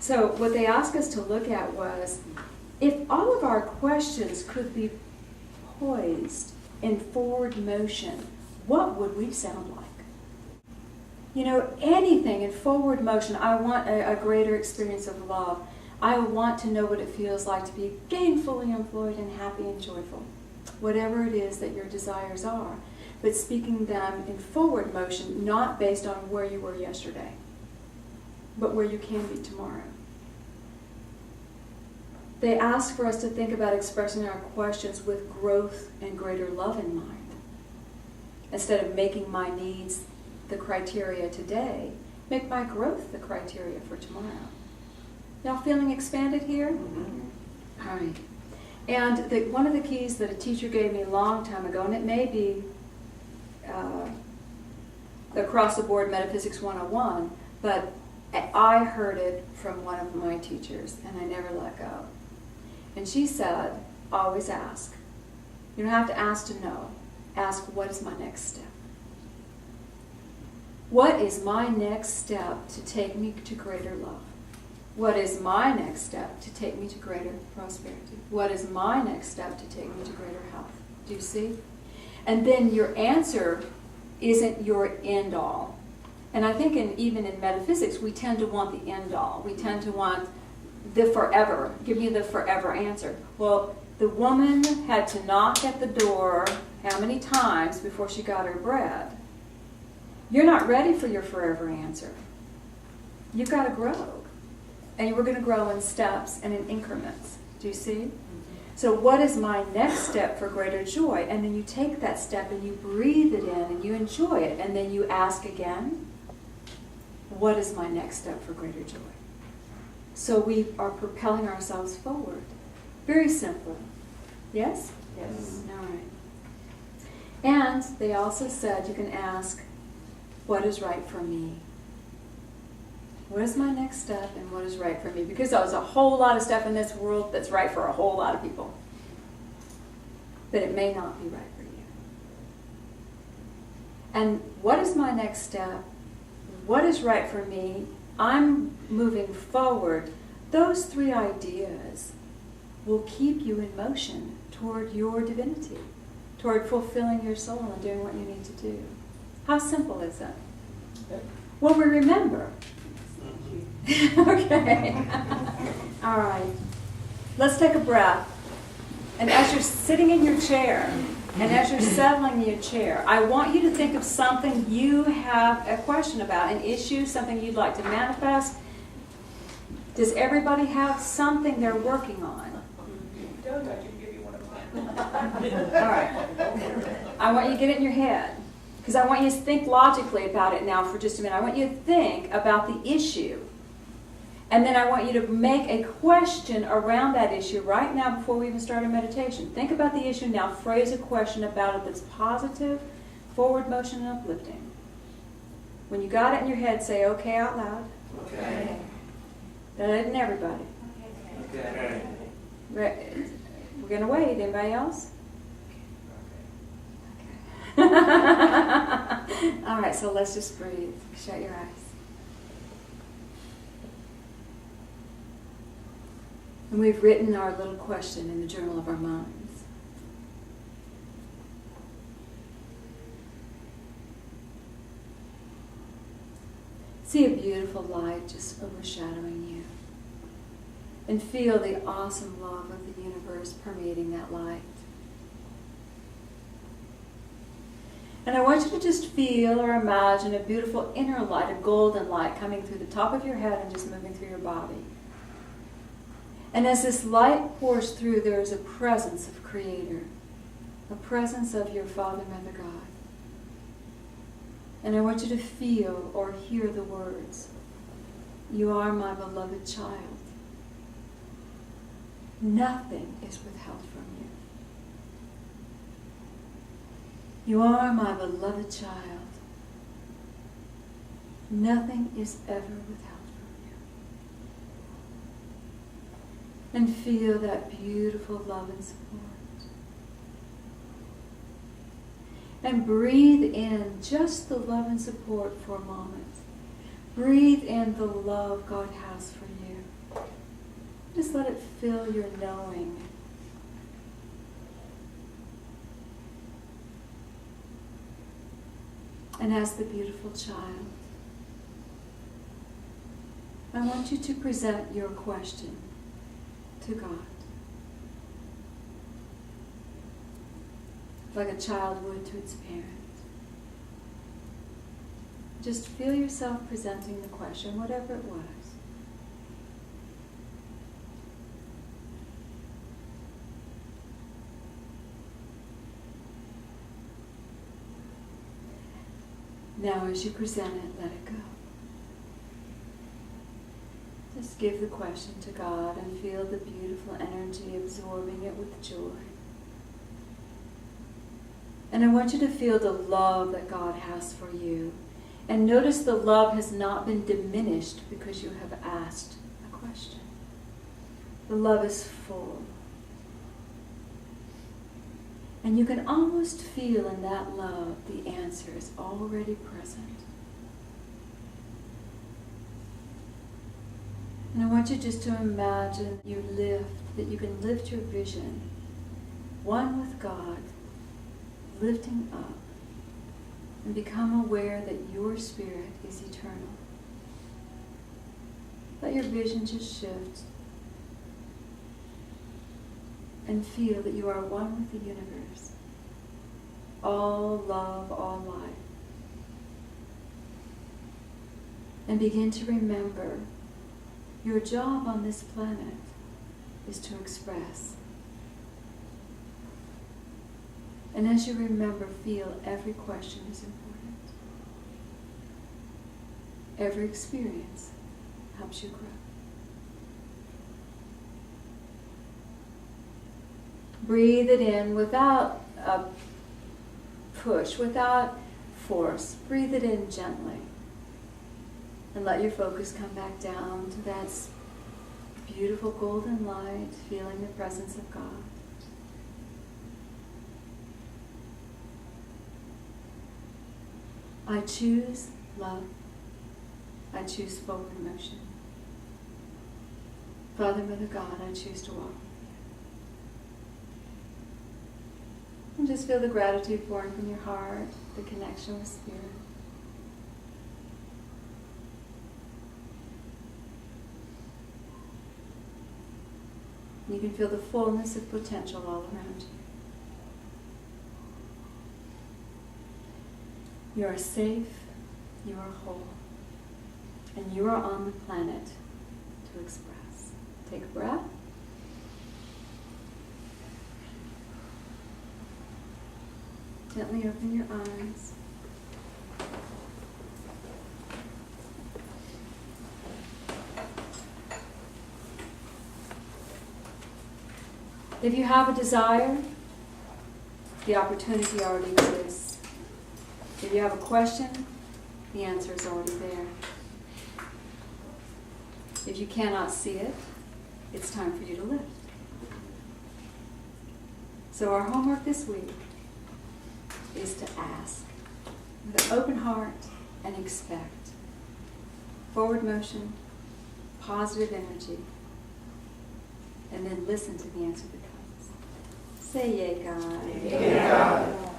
So what they asked us to look at was, if all of our questions could be poised in forward motion, what would we sound like? You know, anything in forward motion. I want a greater experience of love. I want to know what it feels like to be gainfully employed and happy and joyful. Whatever it is that your desires are. But speaking them in forward motion, not based on where you were yesterday, but where you can be tomorrow. They ask for us to think about expressing our questions with growth and greater love in mind. Instead of making my needs the criteria today, make my growth the criteria for tomorrow. Y'all feeling expanded here? Mm-hmm. All right. And one of the keys that a teacher gave me a long time ago, and it may be across the board Metaphysics 101, but I heard it from one of my teachers, and I never let go. And she said, always ask. You don't have to ask to know. Ask, what is my next step? What is my next step to take me to greater love? What is my next step to take me to greater prosperity? What is my next step to take me to greater health? Do you see? And then your answer isn't your end all. And I think even in metaphysics, we tend to want the end all. We tend to want the forever. Give me the forever answer. Well, the woman had to knock at the door how many times before she got her bread? You're not ready for your forever answer. You've got to grow. And we're going to grow in steps and in increments. Do you see? So what is my next step for greater joy? And then you take that step and you breathe it in and you enjoy it. And then you ask again, what is my next step for greater joy? So we are propelling ourselves forward. Very simple. Yes? Yes. All right. And they also said you can ask, what is right for me? What is my next step and what is right for me? Because there's a whole lot of stuff in this world that's right for a whole lot of people. But it may not be right for you. And what is my next step? What is right for me? I'm moving forward. Those three ideas will keep you in motion toward your divinity, toward fulfilling your soul and doing what you need to do. How simple is that? Well, we remember. Okay. All right. Let's take a breath. And as you're sitting in your chair, and as you're settling in your chair, I want you to think of something you have a question about, an issue, something you'd like to manifest. Does everybody have something they're working on? Don't I can give you one of mine. All right. I want you to get it in your head, because I want you to think logically about it now for just a minute. I want you to think about the issue. And then I want you to make a question around that issue right now before we even start our meditation. Think about the issue now. Phrase a question about it that's positive, forward motion, and uplifting. When you got it in your head, say okay out loud. Okay. That isn't everybody. Okay. We're going to wait. Anybody else? Okay. All right, so let's just breathe. Shut your eyes. And we've written our little question in the journal of our minds. See a beautiful light just overshadowing you. And feel the awesome love of the universe permeating that light. And I want you to just feel or imagine a beautiful inner light, a golden light coming through the top of your head and just moving through your body. And as this light pours through, there is a presence of Creator, a presence of your Father, Mother, God. And I want you to feel or hear the words, "You are my beloved child. Nothing is withheld from you. You are my beloved child. Nothing is ever withheld from you." And feel that beautiful love and support. And breathe in just the love and support for a moment. Breathe in the love God has for you. Just let it fill your knowing. And as the beautiful child, I want you to present your question to God. Like a child would to its parent. Just feel yourself presenting the question, whatever it was. Now as you present it, let it go. Just give the question to God and feel the beautiful energy absorbing it with joy. And I want you to feel the love that God has for you. And notice the love has not been diminished because you have asked a question. The love is full. And you can almost feel in that love the answer is already present. And I want you just to imagine that you can lift your vision, one with God, lifting up, and become aware that your spirit is eternal. Let your vision just shift and feel that you are one with the universe. All love, all life. And begin to remember your job on this planet is to express. And as you remember, feel every question is important. Every experience helps you grow. Breathe it in without a push, without force. Breathe it in gently. And let your focus come back down to that beautiful golden light, feeling the presence of God. I choose love. I choose forward motion. Father, Mother, God, I choose to walk with you. And just feel the gratitude pouring from your heart, the connection with Spirit. You can feel the fullness of potential all around you. You are safe, you are whole, and you are on the planet to express. Take a breath. Gently open your eyes. If you have a desire, the opportunity already exists. If you have a question, the answer is already there. If you cannot see it, it's time for you to lift. So our homework this week is to ask with an open heart and expect. Forward motion, positive energy, and then listen to the answer that comes. Say, yay, God. Yay, God.